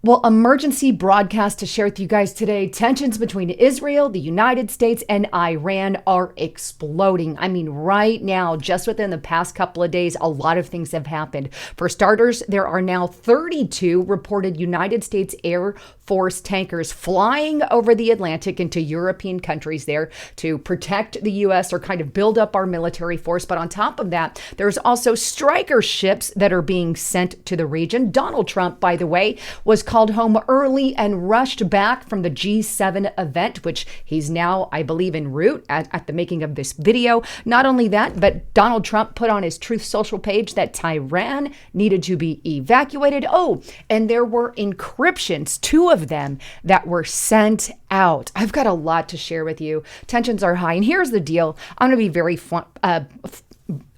Well, emergency broadcast to share with you guys today. Tensions between Israel, the United States, and Iran are exploding. I mean, right now, just within the past couple of days, a lot of things have happened. For starters, there are now 32 reported United States Air Force tankers flying over the Atlantic into European countries there to protect the U.S. or kind of build up our military force. But on top of that, there's also striker ships that are being sent to the region. Donald Trump, by the way, was called home early and rushed back from the G7 event, which he's now, I believe, en route at the making of this video. Not only that, but Donald Trump put on his Truth Social page that Tehran needed to be evacuated. Oh, and there were encryptions, two of them, that were sent out. I've got a lot to share with you. Tensions are high. And here's the deal. I'm going to be very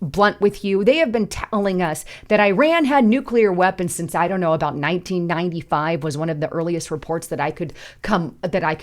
blunt with you. They have been telling us that Iran had nuclear weapons since, I don't know, about 1995 was one of the earliest reports that I could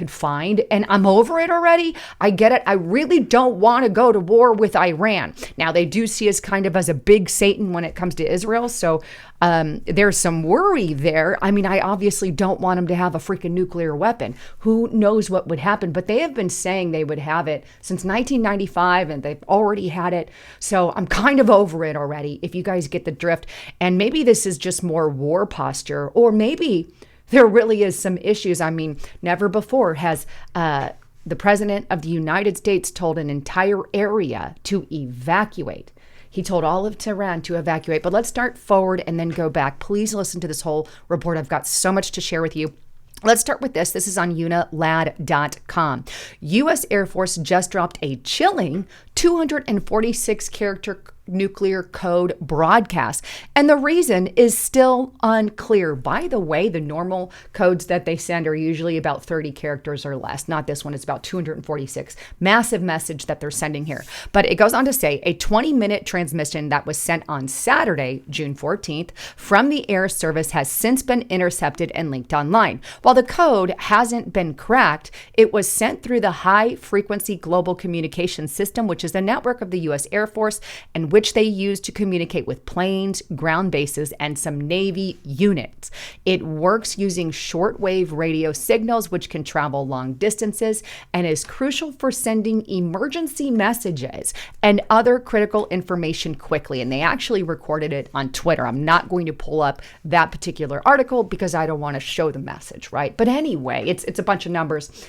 find. And I'm over it already. I get it. I really don't want to go to war with Iran. Now, they do see us kind of as a big Satan when it comes to Israel. So there's some worry there. I mean, I obviously don't want them to have a freaking nuclear weapon. Who knows what would happen? But they have been saying they would have it since 1995 and they've already had it. So I'm kind of over it already, if you guys get the drift. And maybe this is just more war posture, or maybe there really is some issues. I mean, never before has the president of the United States told an entire area to evacuate. He told all of Tehran to evacuate. But let's start forward and then go back. Please listen to this whole report. I've got so much to share with you. Let's start with this. This is on unilad.com. U.S. Air Force just dropped a chilling 246-character nuclear code broadcast. And the reason is still unclear. By the way, the normal codes that they send are usually about 30 characters or less. Not this one. It's about 246. Massive message that they're sending here. But it goes on to say a 20-minute transmission that was sent on Saturday, June 14th, from the Air Service has since been intercepted and linked online. While the code hasn't been cracked, it was sent through the High Frequency Global Communication System, which is a network of the U.S. Air Force, and which they use to communicate with planes, ground bases, and some Navy units. It works using shortwave radio signals, which can travel long distances, and is crucial for sending emergency messages and other critical information quickly. And they actually recorded it on Twitter. I'm not going to pull up that particular article because I don't want to show the message, right? But anyway, it's a bunch of numbers,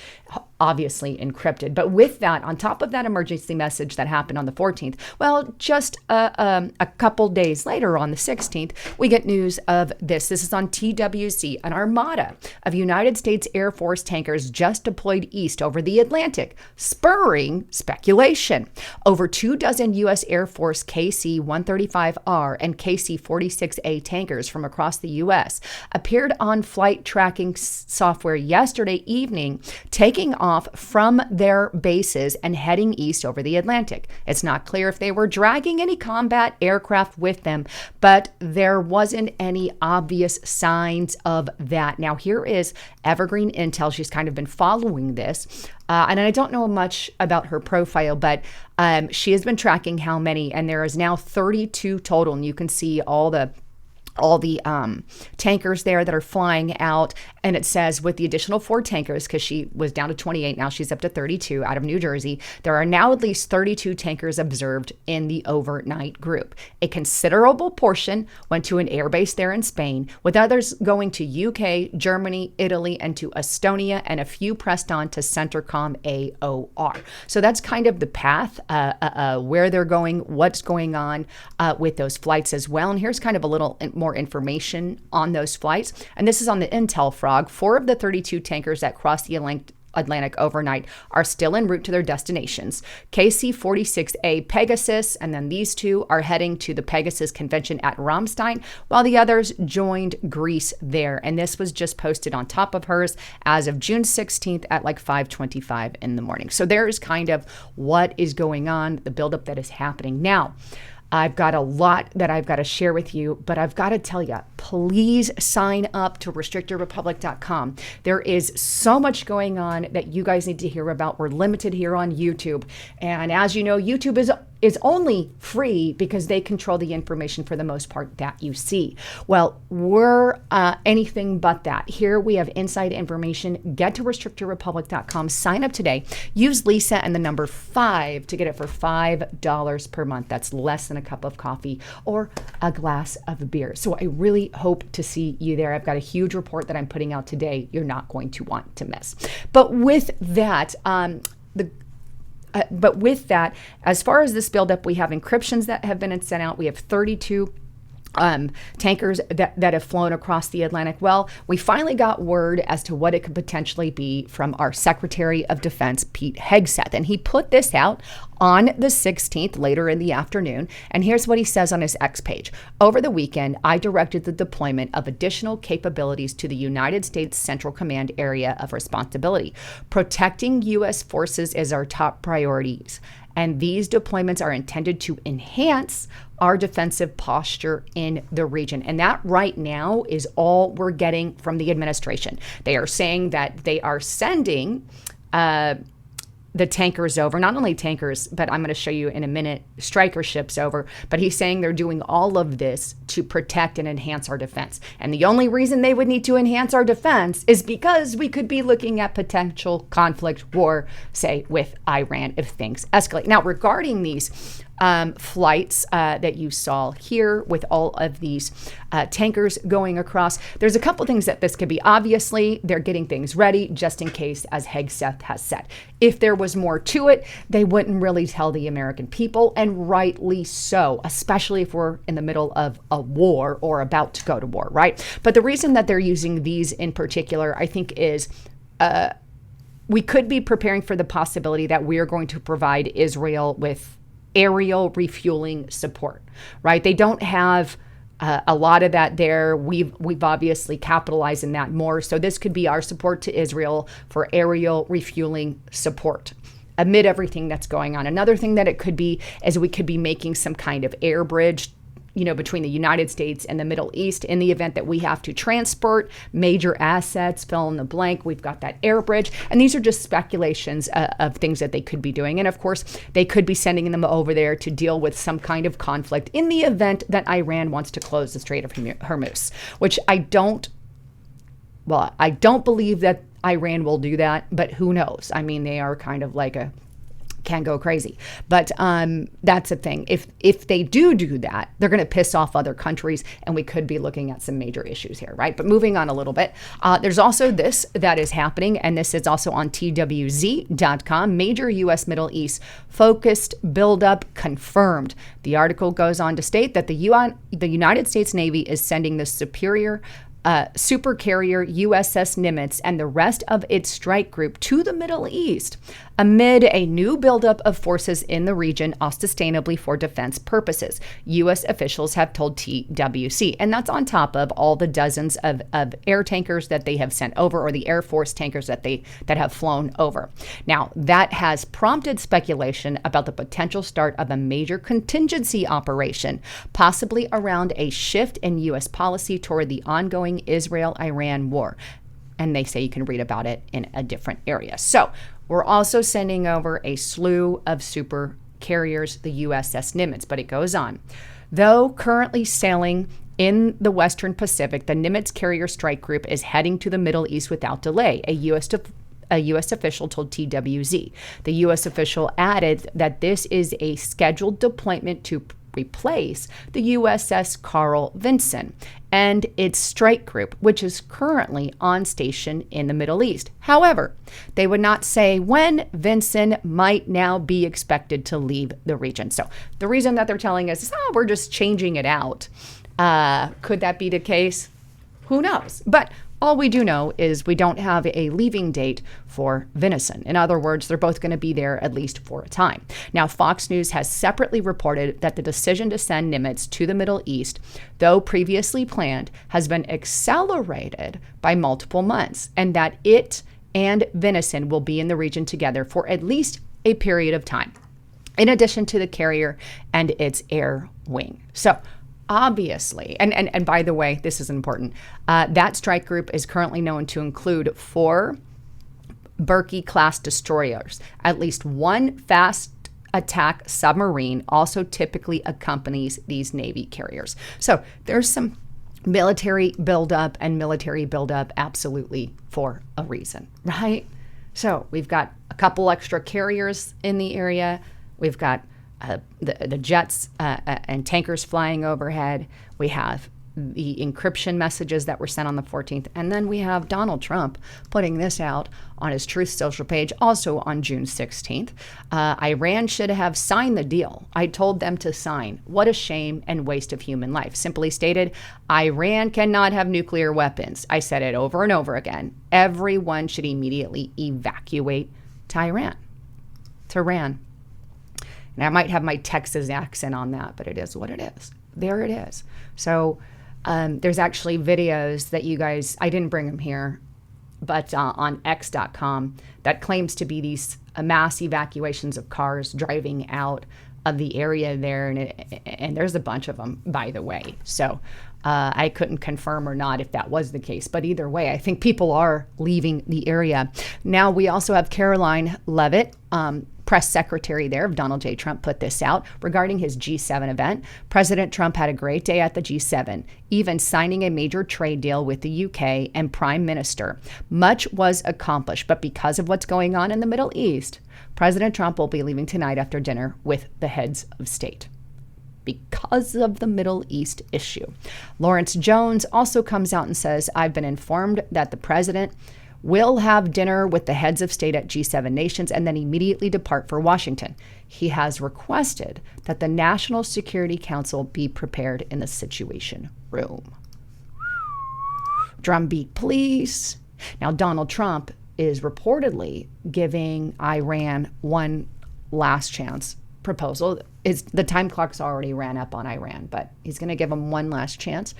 obviously encrypted. But with that, on top of that emergency message that happened on the 14th, well, just a couple days later on the 16th, we get news of this. This is on TWC. An armada of United States Air Force tankers just deployed east over the Atlantic, spurring speculation. Over 24 U.S. Air Force KC-135R and KC-46A tankers from across the U.S. appeared on flight tracking software yesterday evening, taking off from their bases and heading east over the Atlantic. It's not clear if they were dragging any combat aircraft with them, but there wasn't any obvious signs of that. Now, here is Evergreen Intel. She's kind of been following this. And I don't know much about her profile, but she has been tracking how many, and there is now 32 total. And you can see all the tankers there that are flying out. And it says with the additional 4 tankers, because she was down to 28, now she's up to 32 out of New Jersey, there are now at least 32 tankers observed in the overnight group. A considerable portion went to an airbase there in Spain, with others going to UK, Germany, Italy, and to Estonia, and a few pressed on to Centricom AOR. So that's kind of the path, where they're going, what's going on with those flights as well. And here's kind of a little more information on those flights. And this is on the Intel Frog. 4 of the 32 tankers that crossed the Atlantic overnight are still en route to their destinations. KC-46A Pegasus, and then these 2 are heading to the Pegasus convention at Ramstein, while the others joined Greece there. And this was just posted on top of hers as of June 16th at like 5:25 in the morning. So there's kind of what is going on, the buildup that is happening. Now, I've got a lot that I've got to share with you, but I've got to tell you, please sign up to restrictedrepublic.com. There is so much going on that you guys need to hear about. We're limited here on YouTube. And as you know, YouTube is only free because they control the information for the most part that you see. Well, we're anything but that. Here we have inside information. Get to restrictedrepublic.com, sign up today, use Lisa and the number 5 to get it for $5 per month. That's less than a cup of coffee or a glass of beer. So I really hope to see you there. I've got a huge report that I'm putting out today you're not going to want to miss. But with that, as far as this buildup, we have encryptions that have been sent out. We have 32 tankers that have flown across the Atlantic. Well, we finally got word as to what it could potentially be from our Secretary of Defense, Pete Hegseth. And he put this out on the 16th, later in the afternoon. And here's what he says on his X page. Over the weekend, I directed the deployment of additional capabilities to the United States Central Command area of responsibility. Protecting U.S. forces is our top priorities, and these deployments are intended to enhance our defensive posture in the region. And that right now is all we're getting from the administration. They are saying that they are sending the tankers over, not only tankers, but I'm going to show you in a minute, striker ships over, but he's saying they're doing all of this to protect and enhance our defense. And the only reason they would need to enhance our defense is because we could be looking at potential conflict, war, say, with Iran if things escalate. Now, regarding these flights that you saw here with all of these tankers going across, there's a couple things that this could be. Obviously, they're getting things ready just in case, as Hegseth has said. If there was more to it, they wouldn't really tell the American people, and rightly so, especially if we're in the middle of a war or about to go to war, right? But the reason that they're using these in particular, I think, is we could be preparing for the possibility that we are going to provide Israel with aerial refueling support, right? They don't have a lot of that there. We've obviously capitalized in that more. So this could be our support to Israel for aerial refueling support amid everything that's going on. Another thing that it could be is we could be making some kind of air bridge, between the United States and the Middle East in the event that we have to transport major assets, fill in the blank. We've got that air bridge. And these are just speculations of things that they could be doing. And of course, they could be sending them over there to deal with some kind of conflict in the event that Iran wants to close the Strait of Hormuz, which I don't believe that Iran will do that, but who knows? I mean, they are kind of like can go crazy. But that's a thing. If they do that, they're going to piss off other countries, and we could be looking at some major issues here, right? But moving on a little bit, there's also this that is happening, and this is also on TWZ.com. Major U.S. Middle East focused buildup confirmed. The article goes on to state that the United States Navy is sending the super carrier USS Nimitz and the rest of its strike group to the Middle East amid a new buildup of forces in the region, ostensibly for defense purposes, U.S. officials have told TWC. And that's on top of all the dozens of air tankers that they have sent over, or the Air Force tankers that have flown over. Now, that has prompted speculation about the potential start of a major contingency operation, possibly around a shift in U.S. policy toward the ongoing Israel-Iran war. And they say you can read about it in a different area. So we're also sending over a slew of super carriers, the USS Nimitz, but it goes on. Though currently sailing in the Western Pacific, the Nimitz carrier strike group is heading to the Middle East without delay, a U.S. official told TWZ. The U.S. official added that this is a scheduled deployment to replace the USS Carl Vinson and its strike group, which is currently on station in the Middle East. However, they would not say when Vinson might now be expected to leave the region. So the reason that they're telling us is, we're just changing it out. Could that be the case? Who knows? But all we do know is we don't have a leaving date for Venison. In other words, they're both going to be there at least for a time. Now, Fox News has separately reported that the decision to send Nimitz to the Middle East, though previously planned, has been accelerated by multiple months, and that it and Venison will be in the region together for at least a period of time, in addition to the carrier and its air wing. So, obviously, and by the way, this is important, that strike group is currently known to include 4 Berkey-class destroyers, at least one fast attack submarine also typically accompanies these Navy carriers. So there's some military buildup absolutely for a reason, right? So we've got a couple extra carriers in the area. We've got the jets and tankers flying overhead. We have the encryption messages that were sent on the 14th. And then we have Donald Trump putting this out on his Truth Social page, also on June 16th. Iran should have signed the deal. I told them to sign. What a shame and waste of human life. Simply stated, Iran cannot have nuclear weapons. I said it over and over again. Everyone should immediately evacuate to Iran. And I might have my Texas accent on that, but it is what it is. There it is. So there's actually videos that you guys, I didn't bring them here, but on x.com that claims to be these mass evacuations of cars driving out of the area there. And there's a bunch of them, by the way. So I couldn't confirm or not if that was the case. But either way, I think people are leaving the area. Now, we also have Caroline Leavitt, press secretary there of Donald J. Trump, put this out regarding his G7 event. President Trump had a great day at the G7, even signing a major trade deal with the UK and Prime Minister. Much was accomplished, but because of what's going on in the Middle East, President Trump will be leaving tonight after dinner with the heads of state because of the Middle East issue. Lawrence Jones also comes out and says, I've been informed that the president will have dinner with the heads of state at G7 nations and then immediately depart for Washington. He has requested that the National Security Council be prepared in the Situation Room. Drumbeat, please. Now, Donald Trump is reportedly giving Iran one last chance proposal. The time clock's already ran up on Iran, but he's going to give them one last chance.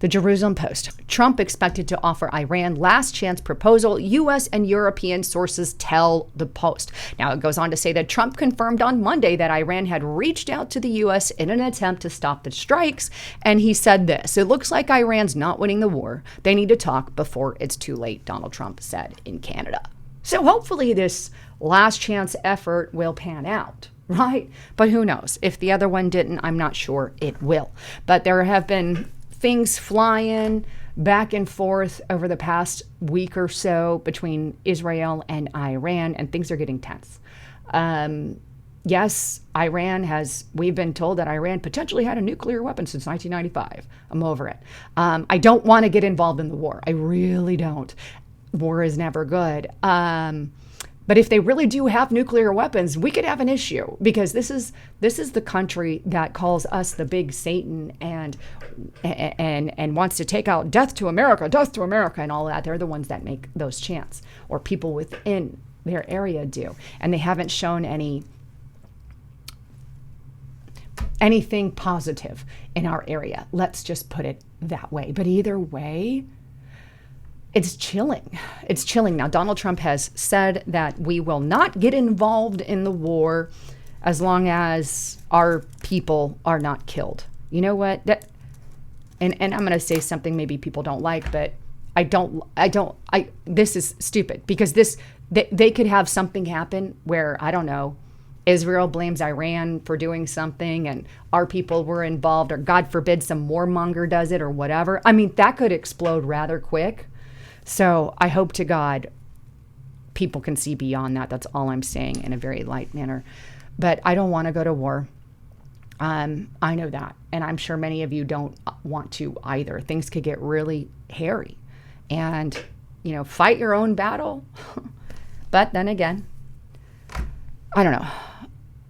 The Jerusalem Post. Trump expected to offer Iran last chance proposal, U.S. and European sources tell the Post. Now, it goes on to say that Trump confirmed on Monday that Iran had reached out to the U.S. in an attempt to stop the strikes. And he said this, it looks like Iran's not winning the war. They need to talk before it's too late, Donald Trump said in Canada. So hopefully this last chance effort will pan out, right? But who knows? If the other one didn't, I'm not sure it will. But there have been things flying back and forth over the past week or so between Israel and Iran, and things are getting tense. Yes, we've been told that Iran potentially had a nuclear weapon since 1995. I'm over it. I don't want to get involved in the war. I really don't. War is never good. But if they really do have nuclear weapons, we could have an issue, because this is the country that calls us the big Satan and wants to take out death to America, and all that. They're the ones that make those chants, or people within their area do, and they haven't shown anything positive in our area. Let's just put it that way. But either way, it's chilling. It's chilling. Now, Donald Trump has said that we will not get involved in the war as long as our people are not killed. You know what? And I'm going to say something maybe people don't like, but this is stupid, because they could have something happen where, I don't know, Israel blames Iran for doing something and our people were involved, or God forbid some warmonger does it or whatever. I mean, that could explode rather quick. So I hope to God people can see beyond that. That's all I'm saying in a very light manner. But I don't want to go to war. I know that. And I'm sure many of you don't want to either. Things could get really hairy. And, fight your own battle. But then again, I don't know.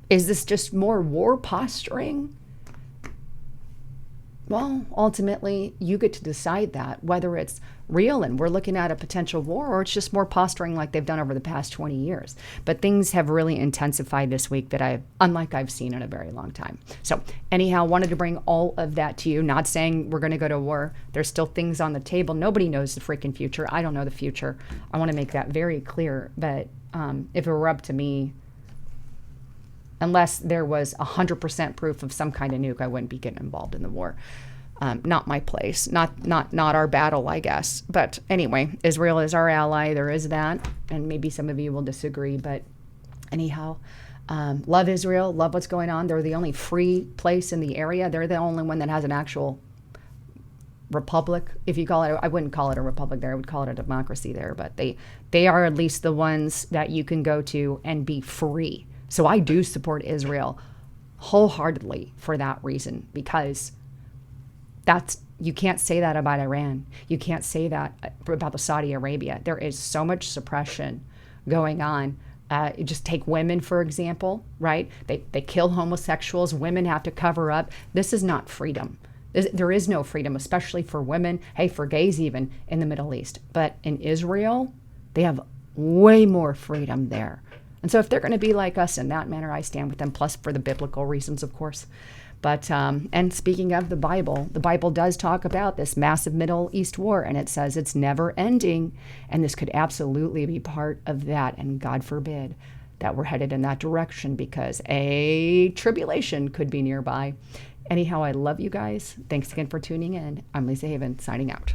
Is this just more war posturing? Well, ultimately, you get to decide that, whether it's real and we're looking at a potential war, or it's just more posturing like they've done over the past 20 years. But things have really intensified this week unlike I've seen in a very long time. So anyhow, wanted to bring all of that to you, not saying we're going to go to war. There's still things on the table. Nobody knows the freaking future. I don't know the future. I want to make that very clear. But if it were up to me, unless there was 100% proof of some kind of nuke, I wouldn't be getting involved in the war. Not my place, not our battle, I guess. But anyway, Israel is our ally. There is that, and maybe some of you will disagree. But anyhow, Love Israel, love what's going on. They're the only free place in the area. They're the only one that has an actual republic, if you call it. I wouldn't call it a republic there. I would call it a democracy there. But they are at least the ones that you can go to and be free. So I do support Israel wholeheartedly for that reason, because you can't say that about Iran. You can't say that about the Saudi Arabia. There is so much suppression going on. You just take women, for example, right? They kill homosexuals. Women have to cover up. This is not freedom. There is no freedom, especially for women. Hey, for gays even in the Middle East. But in Israel, they have way more freedom there. And so if they're going to be like us in that manner, I stand with them, plus for the biblical reasons, of course. But, and speaking of the Bible does talk about this massive Middle East war, and it says it's never ending. And this could absolutely be part of that. And God forbid that we're headed in that direction, because a tribulation could be nearby. Anyhow, I love you guys. Thanks again for tuning in. I'm Lisa Haven, signing out.